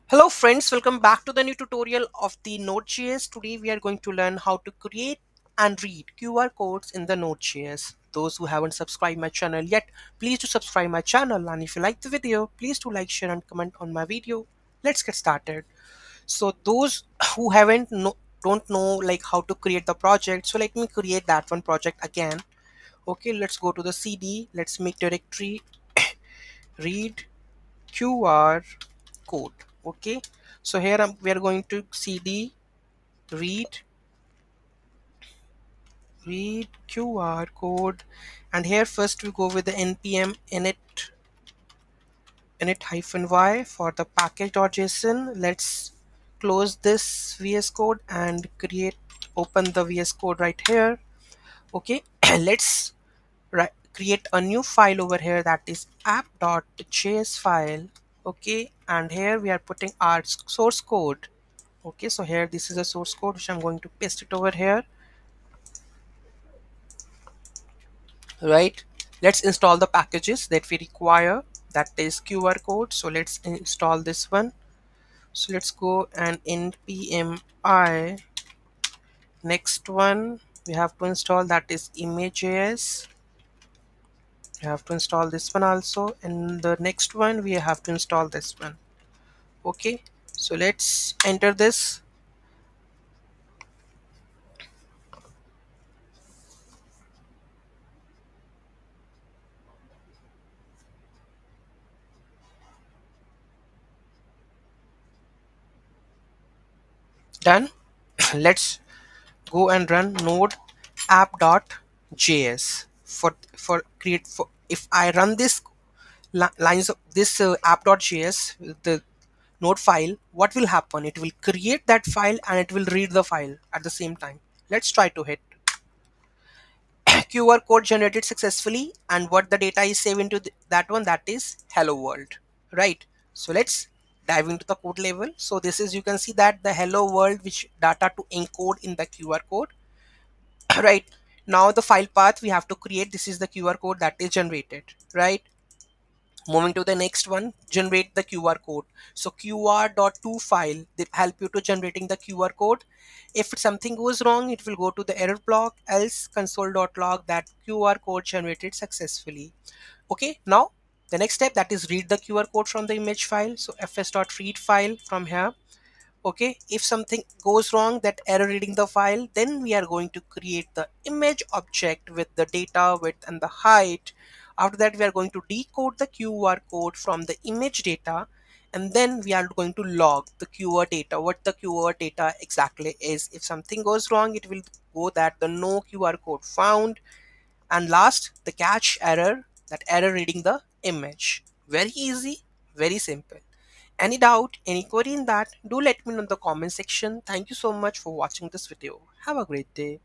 Hello friends, welcome back to the new tutorial of the Node.js. Today we are going to learn how to create and read QR codes in the Node.js. Those who haven't subscribed my channel yet, please do subscribe my channel, and if you like the video, please do like, share and comment on my video. Let's get started. So those who don't know like how to create the project, so let me create that one project again. Okay, let's go to the CD. Let's make directory read QR code. Okay, so here we are going to cd read QR code, and here first we go with the npm init hyphen y for the package.json. Let's close this VS Code and open the VS Code right here. Okay, let's create a new file over here, that is app.js file. Okay, and here we are putting our source code. Okay, so here this is a source code which I'm going to paste it over here. Right, let's install the packages that we require, that is QR code. So let's install this one. So let's go and npm I, next one we have to install, that is image.js. You have to install this one also, and the next one we have to install this one. Okay, so let's enter this. Done. Let's go and run node app.js for create for if I run this lines of this app.js with the node file, what will happen? It will create that file and it will read the file at the same time. Let's try to hit QR code generated successfully, and what the data is saved into that one, that is hello world. Right, so let's dive into the code level. So this is, you can see that the hello world which data to encode in the QR code. Right, now the file path we have to create, this is the QR code that is generated. Right, moving to the next one, generate the QR code. So qr.to file that help you to generating the QR code. If something goes wrong, it will go to the error block, else console.log that QR code generated successfully. Okay, now the next step, that is read the QR code from the image file. So fs.read file from here. Okay, if something goes wrong, that error reading the file, then we are going to create the image object with the data, width and the height. After that, we are going to decode the QR code from the image data, and then we are going to log the QR data, what the QR data exactly is. If something goes wrong, it will go that the no QR code found, and last the catch error, that error reading the image. Very easy, very simple. Any doubt, any query in that, do let me know in the comment section. Thank you so much for watching this video. Have a great day.